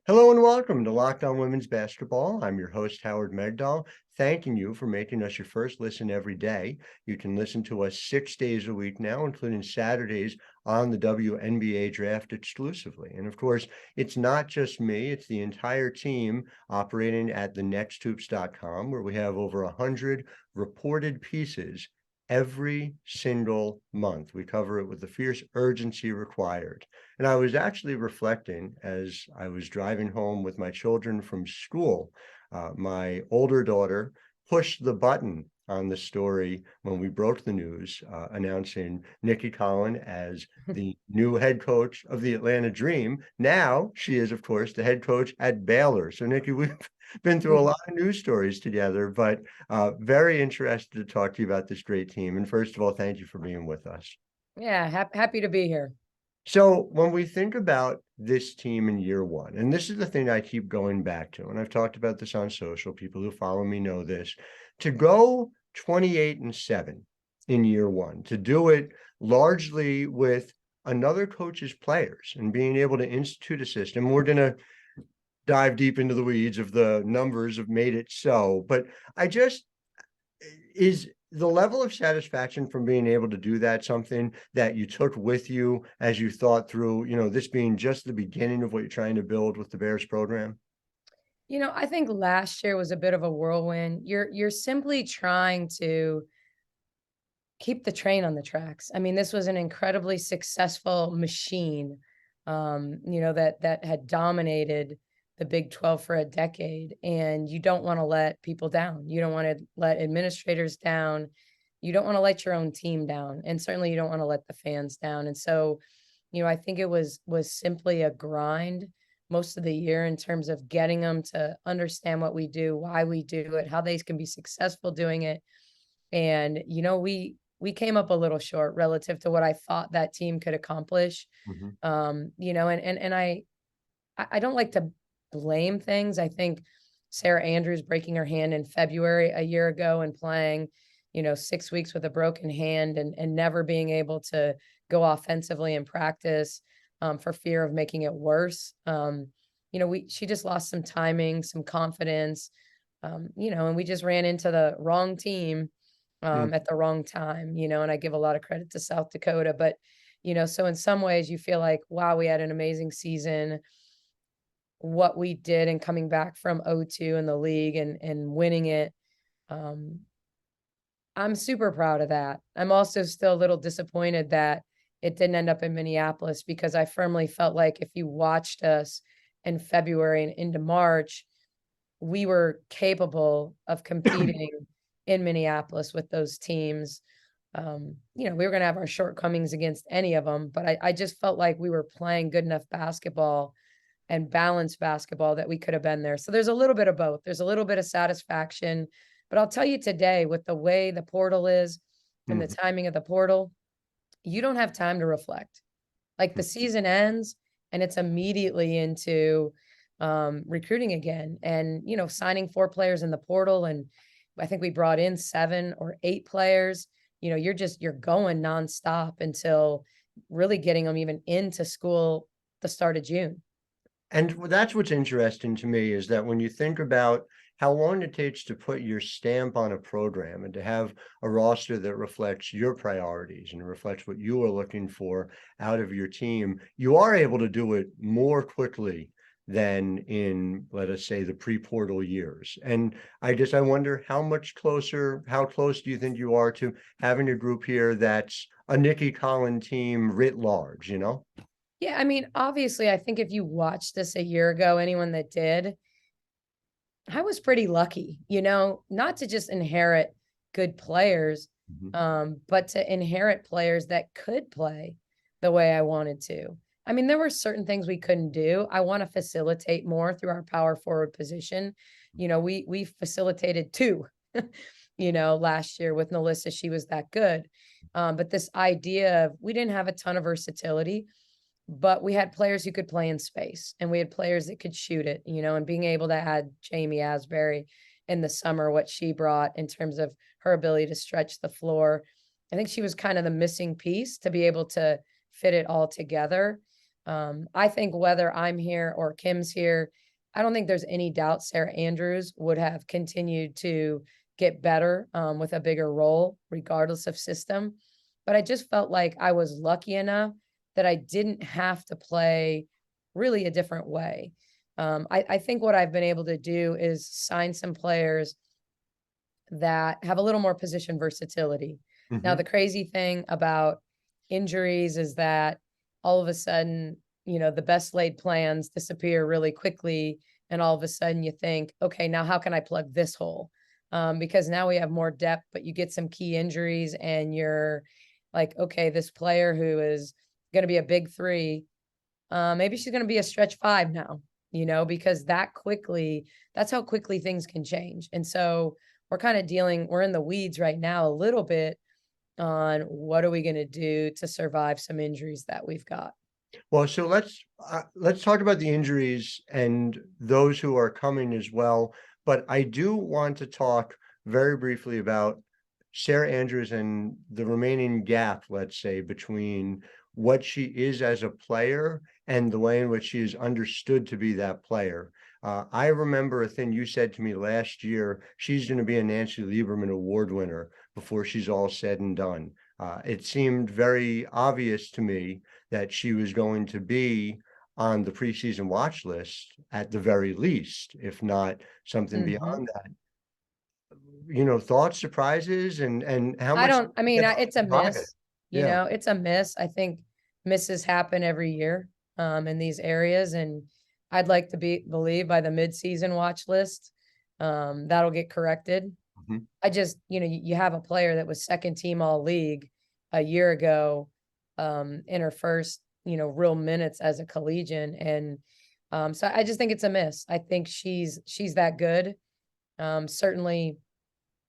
Hello and welcome to Locked On Women's Basketball. I'm your host, Howard Megdal, thanking you for making us your first listen every day. You can listen to us 6 days a week now, including Saturdays on the WNBA draft exclusively. And of course, it's not just me, it's the entire team operating at thenexthoops.com, where we have over 100 reported pieces every single month. We cover it with the fierce urgency required. And I was actually reflecting as I was driving home with my children from school. My older daughter pushed the button on the story when we broke the news, announcing Nicki Collen as the new head coach of the Atlanta Dream. Now she is, of course, the head coach at Baylor. So, Nicki, we've been through a lot of news stories together, but very interested to talk to you about this great team. And first of all, thank you for being with us. Yeah, happy to be here. So when we think about this team in year one, and this is the thing I keep going back to, and I've talked about this on social, people who follow me know this, to go 28-7 in year one, to do it largely with another coach's players and being able to institute a system. We're going to dive deep into the weeds of the numbers have made it so, but I just is the level of satisfaction from being able to do that something that you took with you as you thought through, this being just the beginning of what you're trying to build with the Bears program? I think last year was a bit of a whirlwind. You're simply trying to keep the train on the tracks. I mean, this was an incredibly successful machine, that had dominated the Big 12 for a decade, and you don't want to let people down. You don't want to let administrators down. You don't want to let your own team down, and certainly you don't want to let the fans down. And so, I think it was simply a grind most of the year in terms of getting them to understand what we do, why we do it, how they can be successful doing it. And we came up a little short relative to what I thought that team could accomplish. Mhm. And I don't like to blame things. I think Sarah Andrews breaking her hand in February a year ago and playing, 6 weeks with a broken hand and never being able to go offensively in practice, for fear of making it worse. She just lost some timing, some confidence, and we just ran into the wrong team, Mm. at the wrong time, and I give a lot of credit to South Dakota. But, so in some ways you feel like, wow, we had an amazing season. What we did and coming back from 0-2 in the league and winning it, um, I'm super proud of that. I'm also still a little disappointed that it didn't end up in Minneapolis, because I firmly felt like if you watched us in February and into March, we were capable of competing in Minneapolis with those teams. We were going to have our shortcomings against any of them, but I just felt like we were playing good enough basketball and balanced basketball that we could have been there. So there's a little bit of both. There's a little bit of satisfaction, but I'll tell you today, with the way the portal is and the Mhm. timing of the portal, you don't have time to reflect. Like, the season ends and it's immediately into recruiting again, and signing 4 players in the portal. And I think we brought in 7 or 8 players. You're going nonstop until really getting them even into school the start of June. And that's what's interesting to me is that when you think about how long it takes to put your stamp on a program and to have a roster that reflects your priorities and reflects what you are looking for out of your team, you are able to do it more quickly than in, let us say, the pre-portal years. And I wonder how close do you think you are to having a group here that's a Nicki Collen team writ large, you know? Yeah, I mean, obviously, I think if you watched this a year ago, anyone that did, I was pretty lucky, not to just inherit good players, Mhm. but to inherit players that could play the way I wanted to. I mean, there were certain things we couldn't do. I want to facilitate more through our power forward position. We facilitated 2, last year with Melissa. She was that good. But this idea of, we didn't have a ton of versatility, but we had players who could play in space, and we had players that could shoot it, and being able to add Jamie Asbury in the summer, what she brought in terms of her ability to stretch the floor. I think she was kind of the missing piece to be able to fit it all together. I think whether I'm here or Kim's here, I don't think there's any doubt Sarah Andrews would have continued to get better with a bigger role, regardless of system. But I just felt like I was lucky enough that I didn't have to play really a different way. I think what I've been able to do is sign some players that have a little more position versatility. Now, the crazy thing about injuries is that all of a sudden, the best laid plans disappear really quickly. And all of a sudden you think, okay, now how can I plug this hole? Because now we have more depth, but you get some key injuries and you're like, okay, this player who is going to be a big three, maybe she's going to be a stretch five now, because that's how quickly things can change. And so we're in the weeds right now a little bit on what are we going to do to survive some injuries that we've got. Well, so let's talk about the injuries and those who are coming as well. But I do want to talk very briefly about Sarah Andrews and the remaining gap, let's say, between what she is as a player and the way in which she is understood to be that player. I remember a thing you said to me last year, she's going to be a Nancy Lieberman Award winner before she's all said and done. It seemed very obvious to me that she was going to be on the preseason watch list at the very least, if not something beyond that. Thoughts, surprises, and how much it's a miss, Yeah. it's a miss. I think misses happen every year in these areas. And I'd like to believe by the midseason watch list, that'll get corrected. I just, you have a player that was second team all league a year ago in her first, real minutes as a collegian. And so I just think it's a miss. I think she's that good. Certainly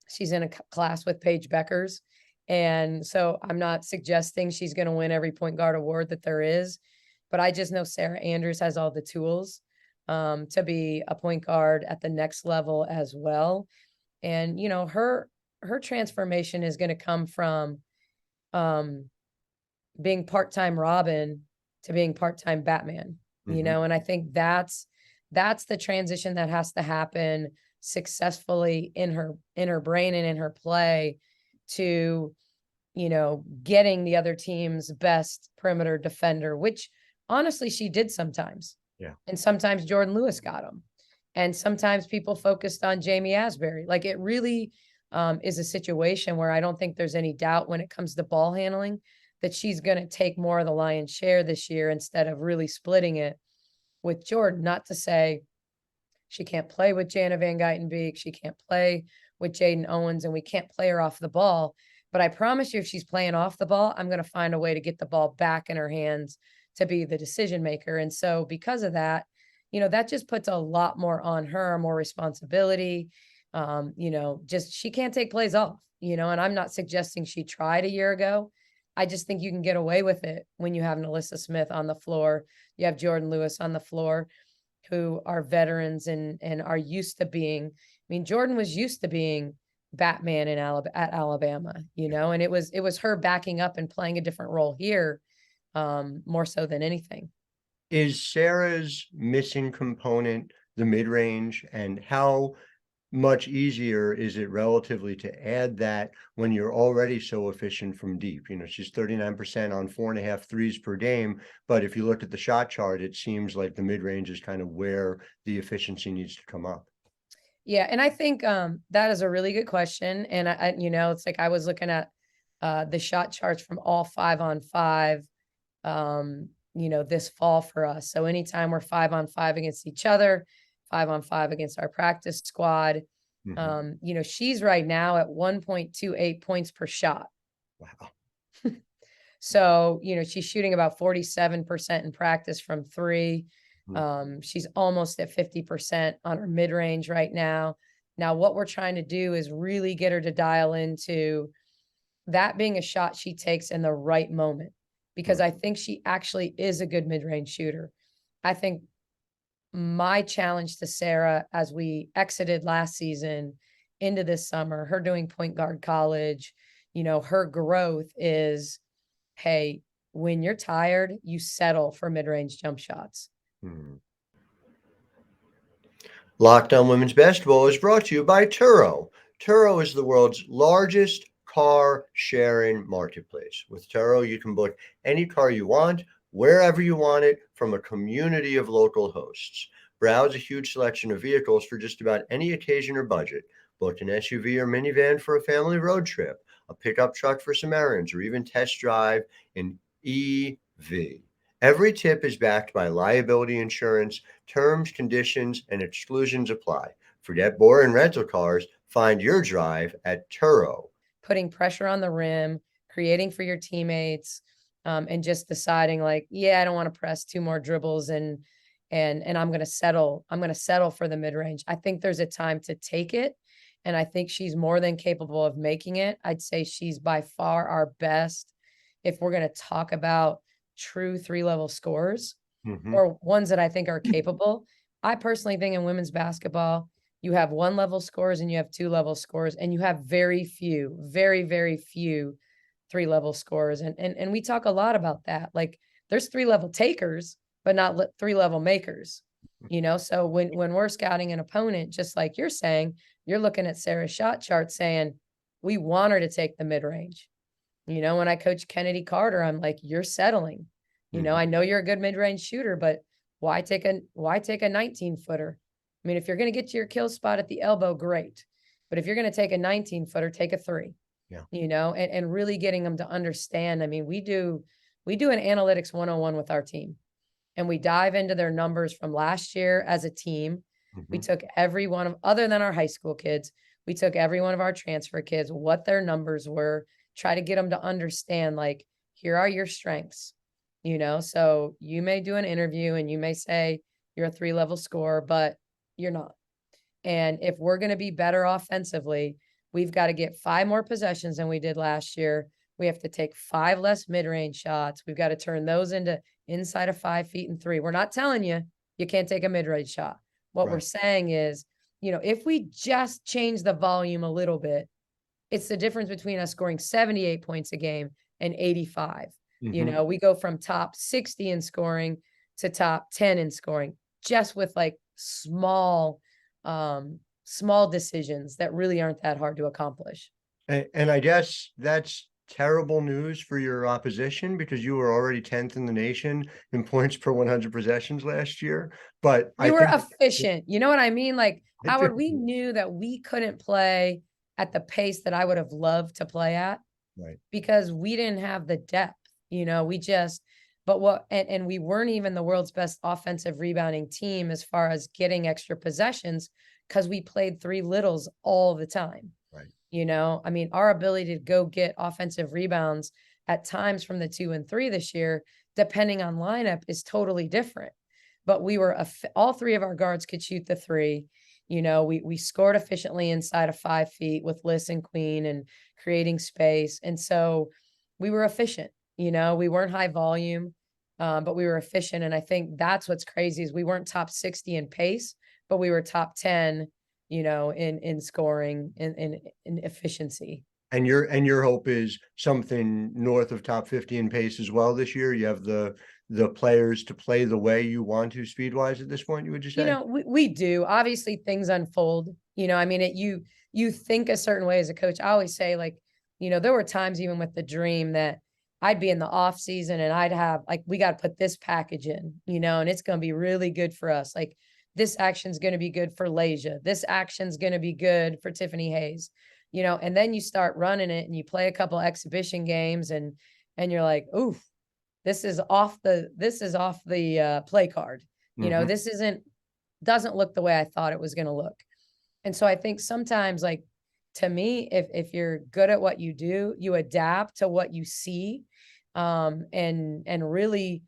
she's in a class with Paige Beckers. And so I'm not suggesting she's going to win every point guard award that there is, but I just know Sarah Andrews has all the tools to be a point guard at the next level as well. And, her transformation is going to come from being part-time Robin to being part-time Batman, and I think that's the transition that has to happen successfully in her brain and in her play to, getting the other team's best perimeter defender, which honestly she did sometimes. Yeah. And sometimes Jordan Lewis got him. And sometimes people focused on Jamie Asbury. Like it really is a situation where I don't think there's any doubt when it comes to ball handling that she's going to take more of the lion's share this year instead of really splitting it with Jordan. Not to say she can't play with Jana Van Geitenbeek, she can't play with Jaden Owens, and we can't play her off the ball. But I promise you, if she's playing off the ball, I'm going to find a way to get the ball back in her hands to be the decision maker. And so because of that, that just puts a lot more on her, more responsibility. Just she can't take plays off, and I'm not suggesting she tried a year ago. I just think you can get away with it when you have Nalissa Smith on the floor. You have Jordan Lewis on the floor, who are veterans and are used to being, Jordan was used to being Batman at Alabama, and it was her backing up and playing a different role here, more so than anything. Is Sarah's missing component the mid-range, and how much easier is it relatively to add that when you're already so efficient from deep? She's 39% on 4.5 threes per game, but if you look at the shot chart, it seems like the mid-range is kind of where the efficiency needs to come up. Yeah, and I think that is a really good question. And I it's like I was looking at the shot charts from all 5-on-5 this fall for us. So anytime we're 5-on-5 against each other, 5-on-5 against our practice squad, she's right now at 1.28 points per shot. Wow. So, she's shooting about 47% in practice from three. She's almost at 50% on her mid-range right now. Now, what we're trying to do is really get her to dial into that being a shot she takes in the right moment, because I think she actually is a good mid-range shooter. I think my challenge to Sarah as we exited last season into this summer, her doing point guard college, her growth is, hey, when you're tired, you settle for mid-range jump shots. Locked On Women's Basketball is brought to you by Turo. Turo is the world's largest car sharing marketplace. With Turo, you can book any car you want, wherever you want it, from a community of local hosts. Browse a huge selection of vehicles for just about any occasion or budget. Book an SUV or minivan for a family road trip, a pickup truck for some errands, or even test drive an EV. Every tip is backed by liability insurance. Terms, conditions, and exclusions apply. Forget boring rental cars. Find your drive at Turo. Putting pressure on the rim, creating for your teammates, and just deciding like, yeah, I don't want to press 2 more dribbles and I'm going to settle. I'm going to settle for the mid-range. I think there's a time to take it, and I think she's more than capable of making it. I'd say she's by far our best if we're going to talk about true 3-level scorers or ones that I think are capable. I personally think in women's basketball, you have 1-level scorers and you have 2-level scorers, and you have very few, very, very few 3-level scorers. And we talk a lot about that. Like there's 3-level takers, but not 3-level makers, So when we're scouting an opponent, just like you're saying, you're looking at Sarah's shot chart saying, we want her to take the mid-range. When I coach Kennedy Carter, I'm like, you're settling. I know you're a good mid-range shooter, but why take a 19-footer? I mean, if you're going to get to your kill spot at the elbow, great. But if you're going to take a 19-footer, take a 3. Yeah. And really getting them to understand. I mean, we do an analytics 101 with our team, and we dive into their numbers from last year as a team. We took every one of, other than our high school kids, we took every one of our transfer kids, what their numbers were, try to get them to understand, like, here are your strengths, so you may do an interview and you may say you're a 3-level scorer, but you're not. And if we're going to be better offensively, we've got to get 5 more possessions than we did last year. We have to take 5 less mid-range shots. We've got to turn those into inside of 5 feet and 3. We're not telling you can't take a mid-range shot. What we're saying is, if we just change the volume a little bit, it's the difference between us scoring 78 points a game and 85. We go from top 60 in scoring to top 10 in scoring, just with like small decisions that really aren't that hard to accomplish. And I guess that's terrible news for your opposition, because you were already 10th in the nation in points per 100 possessions last year. But we were efficient. You know what I mean? Like, Howard, we knew that we couldn't play at the pace that I would have loved to play at, right? Because we didn't have the depth, we weren't even the world's best offensive rebounding team as far as getting extra possessions, because we played 3 littles all the time. Right. I mean, our ability to go get offensive rebounds at times from the 2 and 3 this year, depending on lineup, is totally different. But we were, all 3 of our guards could shoot the 3. We scored efficiently inside of 5 feet with Liz and Queen and creating space. And so we were efficient, we weren't high volume, but we were efficient. And I think that's what's crazy is we weren't top 60 in pace, but we were top 10, in scoring and in efficiency. And your hope is something north of top 50 in pace as well this year. You have the players to play the way you want to speed-wise at this point, you would just say? We do. Obviously, things unfold. I mean, you think a certain way as a coach. I always say, like, there were times even with the dream that I'd be in the off season and I'd have, like, we got to put this package in, and it's going to be really good for us. Like, this action's going to be good for Lasia. This action's going to be good for Tiffany Hayes, and then you start running it and you play a couple exhibition games and you're like, oof, this is off the play card. This doesn't look the way I thought it was going to look. And so I think sometimes, like, to me, if you're good at what you do, you adapt to what you see. And really,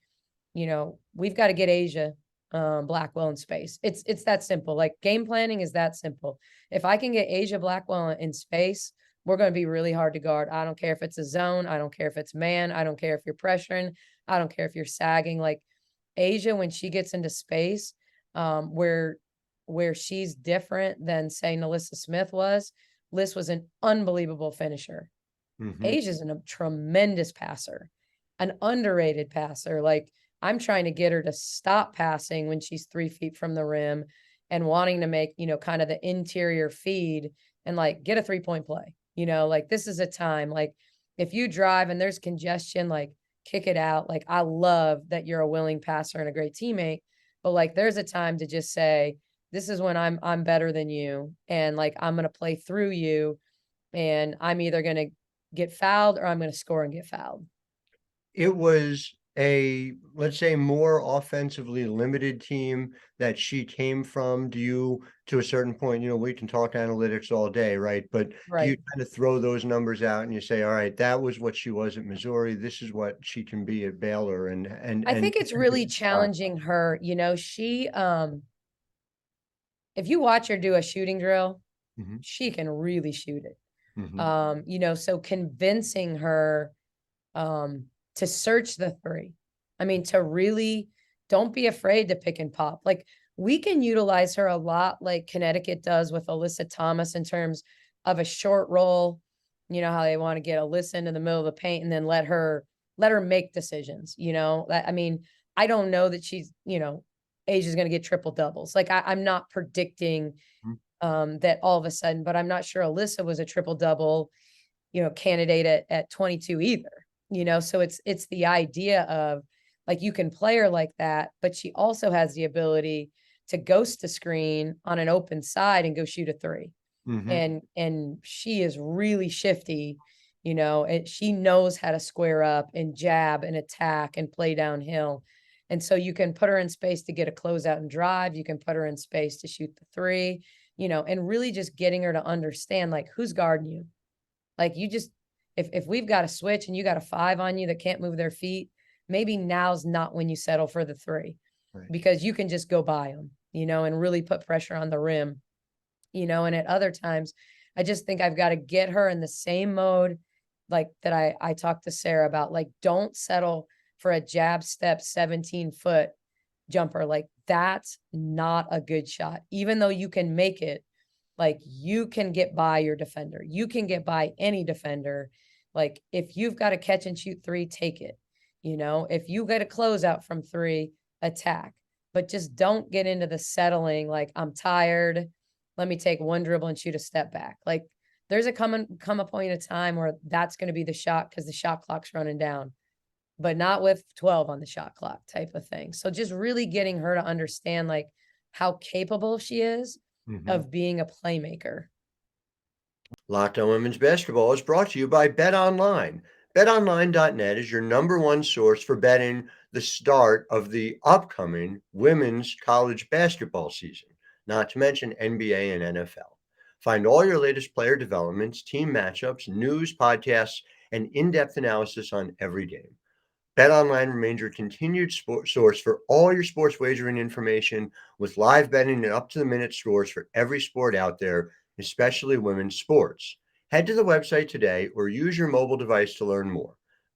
we've got to get Asia Blackwell in space. It's that simple. Like, game planning is that simple. If I can get Asia Blackwell in space, we're going to be really hard to guard. I don't care if it's a zone. I don't care if it's man. I don't care if you're pressuring. I don't care if you're sagging. Like, Asia, when she gets into space, where she's different than, say, Nalissa Smith was. Liz was an unbelievable finisher. Asia's a tremendous passer. an underrated passer. Like, I'm trying to get her to stop passing when she's 3 feet from the rim and wanting to make, kind of the interior feed and like get a 3-point play. Like, this is a time, like, if you drive and there's congestion, like, kick it out. Like, I love that you're a willing passer and a great teammate, but like, there's a time to just say, this is when I'm better than you, and like, I'm going to play through you, and I'm either going to get fouled or I'm going to score and get fouled. It was a, let's say, more offensively limited team that she came from. Do you, to a certain point, we can talk analytics all day, right? But do you Right. kind of throw those numbers out and you say, all right, that was what she was at Missouri. This is what she can be at Baylor, I think it's really stop. challenging her. She if you watch her do a shooting drill, Mhm, she can really shoot it. mhm, So convincing her to search the three. I mean, to really don't be afraid to pick and pop. Like, we can utilize her a lot like Connecticut does with Alyssa Thomas in terms of a short roll. You know how they want to get Alyssa into the middle of the paint and then let her make decisions. I mean, I don't know that she's, Asia's going to get triple doubles. Like, I'm not predicting mhm, that all of a sudden, but I'm not sure Alyssa was a triple double, candidate at 22 either. So it's the idea of, like, you can play her like that, but she also has the ability to ghost the screen on an open side and go shoot a three. mhm. And she is really shifty, and she knows how to square up and jab and attack and play downhill. And so you can put her in space to get a closeout and drive. You can put her in space to shoot the three, and really just getting her to understand, like, who's guarding you. Like, you just, if we've got a switch and you got a 5 on you that can't move their feet, maybe now's not when you settle for the 3, Right. because you can just go by them, and really put pressure on the rim. And at other times, I just think I've got to get her in the same mode, like that I talked to Sarah about. Like, don't settle for a jab step 17-foot jumper. Like, that's not a good shot. Even though you can make it, like, you can get by your defender. You can get by any defender. Like, if you've got to catch and shoot 3, take it. If you get a closeout from 3, attack. But just don't get into the settling, like, I'm tired, let me take one dribble and shoot a step back. Like, there's come a point in time where that's going to be the shot because the shot clock's running down, but not with 12 on the shot clock type of thing. So just really getting her to understand, like, how capable she is Mhm. of being a playmaker. Locked On Women's Basketball is brought to you by BetOnline. BetOnline.net is your number one source for betting the start of the upcoming women's college basketball season, not to mention NBA and NFL. Find all your latest player developments, team matchups, news, podcasts, and in-depth analysis on every game. BetOnline remains your continued source for all your sports wagering information with live betting and up-to-the-minute scores for every sport out there, especially women's sports. Head to the website today or use your mobile device to learn more.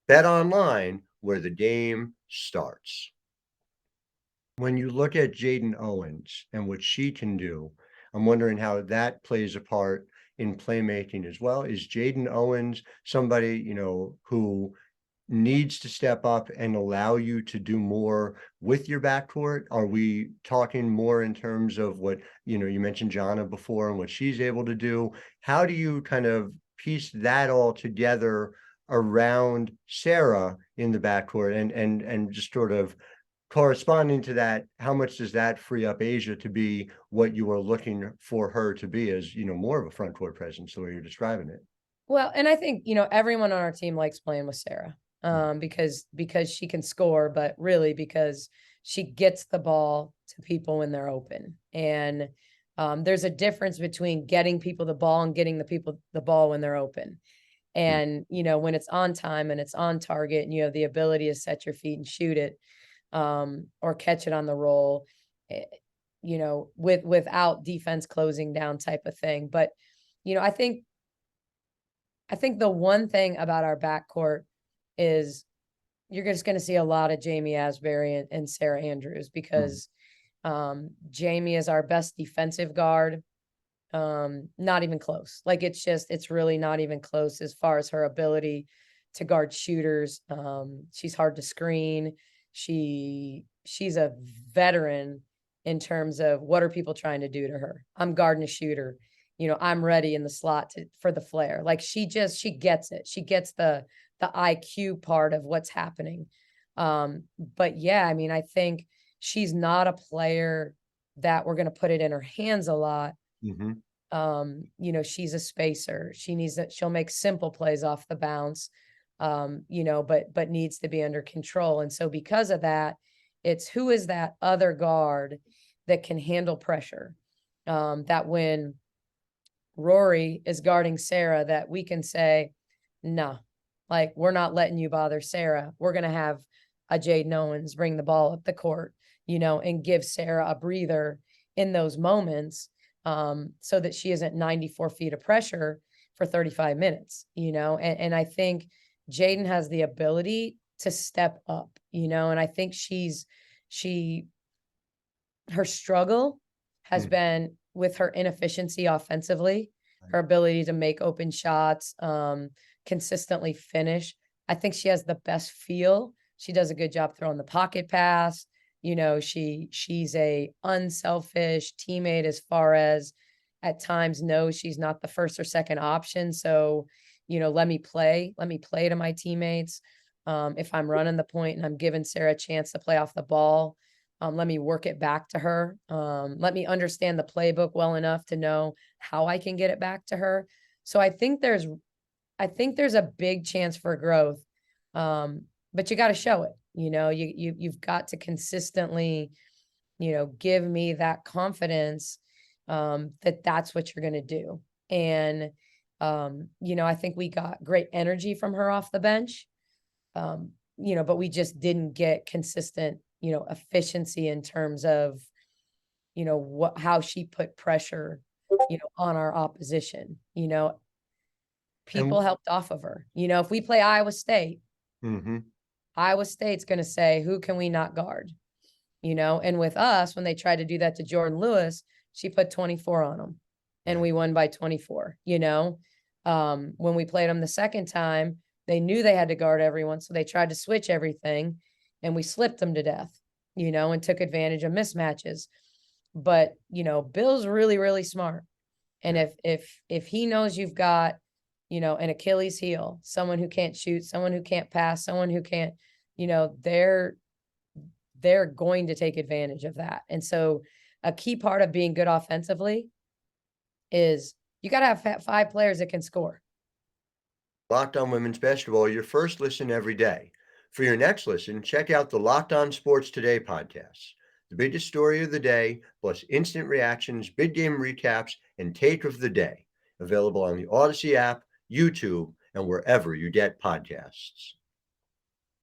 BetOnline, where the game starts. When you look at Jaden Owens and what she can do, I'm wondering how that plays a part in playmaking as well. Is Jaden Owens somebody, who needs to step up and allow you to do more with your backcourt? Are we talking more in terms of what, you mentioned Jana before and what she's able to do? How do you kind of piece that all together around Sarah in the backcourt and just sort of corresponding to that, how much does that free up Asia to be what you are looking for her to be as, more of a front court presence, the way you're describing it? Well, and I think, everyone on our team likes playing with Sarah, because she can score, but really because she gets the ball to people when they're open. And there's a difference between getting people the ball and getting the people the ball when they're open. Mhm. And, when it's on time and it's on target and you have the ability to set your feet and shoot it, or catch it on the roll, eh, without defense closing down type of thing. But, I think the one thing about our backcourt is you're just going to see a lot of Jamie Asbury and Sarah Andrews, Mhm. because Jamie is our best defensive guard. Not even close. Like, it's really not even close as far as her ability to guard shooters. She's hard to screen. She's a veteran in terms of what are people trying to do to her. I'm guarding a shooter. I'm ready in the slot for the flare. Like she gets it. She gets the IQ part of what's happening. But yeah, I mean, I think she's not a player that we're going to put it in her hands a lot. She's a spacer. She'll make simple plays off the bounce, but needs to be under control. And so because of that, it's who is that other guard that can handle pressure, that when Rory is guarding Sarah, that we can say, no, like we're not letting you bother Sarah. We're going to have a Jaden Owens bring the ball up the court, and give Sarah a breather in those moments, so that she isn't 94 feet of pressure for 35 minutes, and I think Jaden has the ability to step up, and I think her struggle has been with her inefficiency offensively, her ability to make open shots, consistently finish. I think she has the best feel. She does a good job throwing the pocket pass. She's a unselfish teammate as far as at times knows she's not the first or second option. So, let me play to my teammates. If I'm running the point and I'm giving Sarah a chance to play off the ball, let me work it back to her. Let me understand the playbook well enough to know how I can get it back to her. So I think there's a big chance for growth. But you got to show it, you've got to consistently, give me that confidence, that that's what you're going to do. And, I think we got great energy from her off the bench, but we just didn't get consistent, efficiency in terms of, how she put pressure, on our opposition, people helped off of her. If we play Iowa State, Iowa State's going to say, who can we not guard? And with us, when they tried to do that to Jordan Lewis, she put 24 on them and we won by 24, when we played them the second time, they knew they had to guard everyone. So they tried to switch everything and we slipped them to death, and took advantage of mismatches. But, Bill's really, really smart. And if he knows you've got, an Achilles heel, someone who can't shoot, someone who can't pass, someone who can't, they're going to take advantage of that. And so a key part of being good offensively is you got to have 5 players that can score. Locked On Women's Basketball, your first listen every day. For your next listen, check out the Locked On Sports Today podcast. The biggest story of the day, plus instant reactions, big game recaps, and take of the day. Available on the Odyssey app, YouTube, and wherever you get podcasts.